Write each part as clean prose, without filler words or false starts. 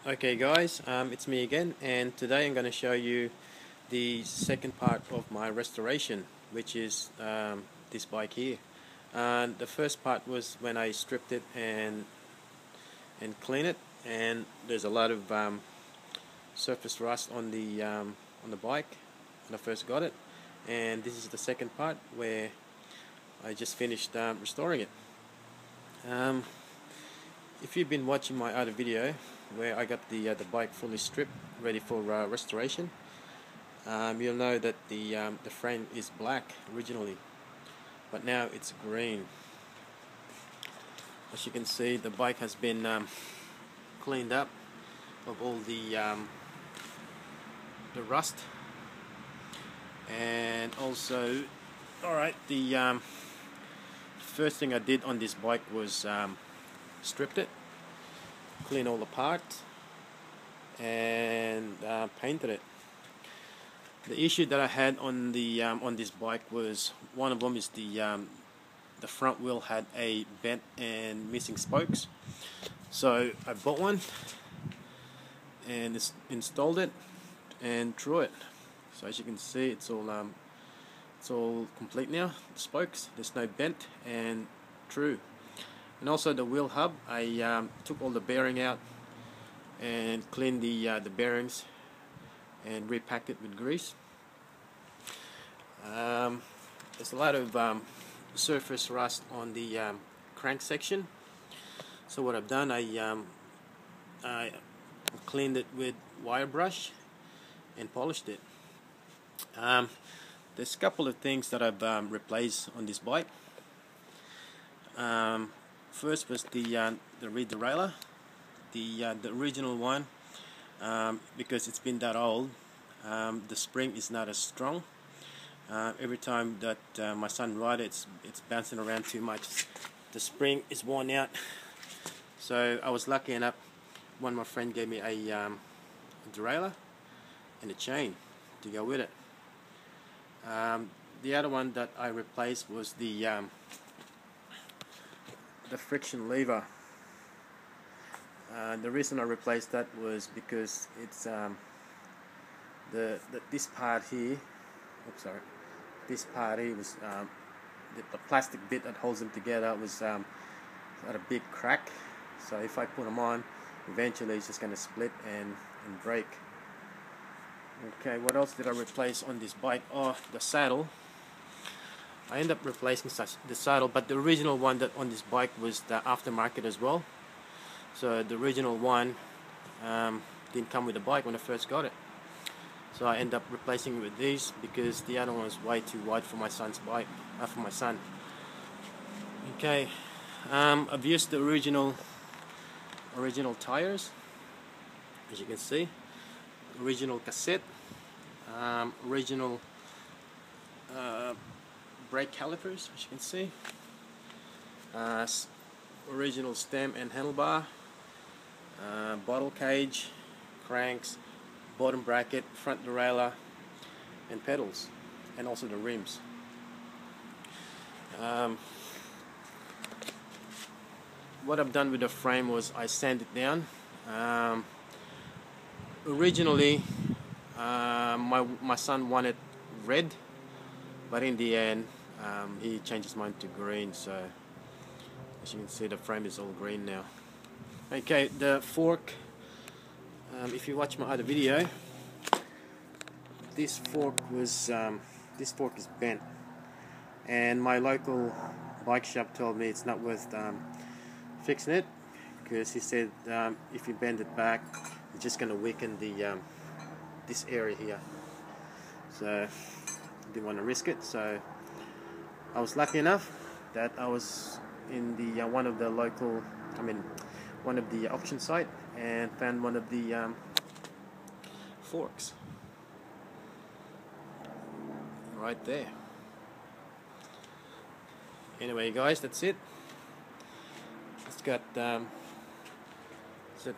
Okay guys, it's me again, and today I'm going to show you the second part of my restoration, which is this bike here. The first part was when I stripped it and cleaned it, and there's a lot of surface rust on the bike when I first got it. And this is the second part where I just finished restoring it. If you've been watching my other video where I got the bike fully stripped, ready for restoration, you'll know that the frame is black originally, but now it's green. As you can see, the bike has been cleaned up of all the rust, and also, alright, the first thing I did on this bike was stripped it, clean all the parts, and painted it. The issue that I had on this bike was, one of them is the front wheel had a bent and missing spokes. So I bought one and installed it and threw it. So as you can see, it's all complete now. The spokes, there's no bent and true. And also the wheel hub, I took all the bearing out and cleaned the bearings and repacked it with grease. There's a lot of surface rust on the crank section. So what I've done, I cleaned it with wire brush and polished it. There's a couple of things that I've replaced on this bike. First was the rear derailleur, the original one, because it's been that old. The spring is not as strong. Every time that my son rides it, it's bouncing around too much. The spring is worn out. So I was lucky enough, one of my friends gave me a derailleur and a chain to go with it. The other one that I replaced was the friction lever. The reason I replaced that was because it's this part here. Oops, sorry. This part here was the plastic bit that holds them together was had a big crack. So if I put them on, eventually it's just going to split and break. Okay, what else did I replace on this bike? Oh, the saddle. I ended up replacing the saddle, but the original one that on this bike was the aftermarket as well. So the original one didn't come with the bike when I first got it. So I ended up replacing it with these because the other one was way too wide for my son's bike, for my son. Okay, I've used the original tires, as you can see, original cassette, original brake calipers, as you can see, original stem and handlebar, bottle cage, cranks, bottom bracket, front derailleur, and pedals, and also the rims. What I've done with the frame was I sanded it down. Originally, my son wanted red, but in the end, he changed his mind to green. So as you can see, the frame is all green now. Okay, the fork. If you watch my other video, this fork is bent, and my local bike shop told me it's not worth fixing it, because he said if you bend it back, it's just going to weaken this area here. So I didn't want to risk it. So I was lucky enough that I was in the one of the auction site and found one of the forks right there. Anyway guys, that's it. It's got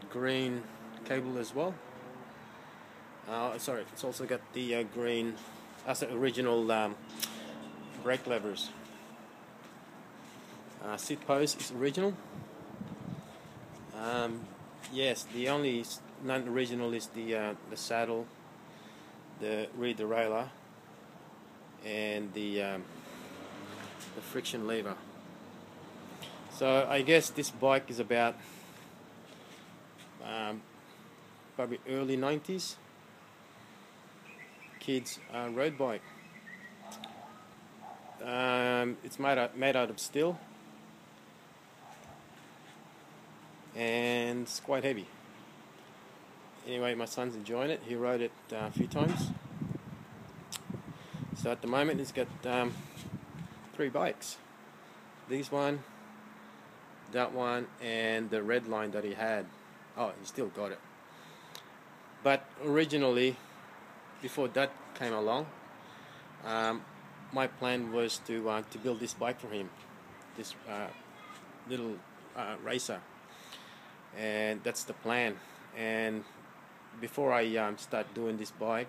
green cable as well. Sorry, it's also got the green, original brake levers. Seat post is original. Yes, the only non-original is the saddle, the rear derailleur, and the friction lever. So I guess this bike is about probably early 90s kids road bike. It's made out of steel, and it's quite heavy. Anyway, my son's enjoying it. He rode it a few times. So at the moment he's got 3 bikes. This one, that one, and the red line that he had. Oh, he still got it. But originally, before that came along, my plan was to build this bike for him, this little racer, and that's the plan. And before I started doing this bike,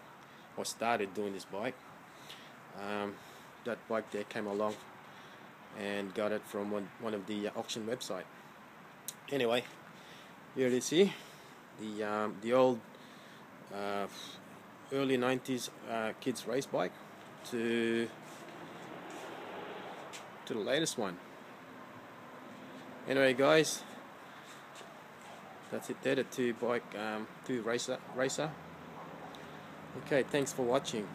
that bike there came along, and got it from one of the auction website. Anyway, here it is here, the old early 90s kids race bike to the latest one. Anyway guys, that's it there, the two racer. Okay, thanks for watching.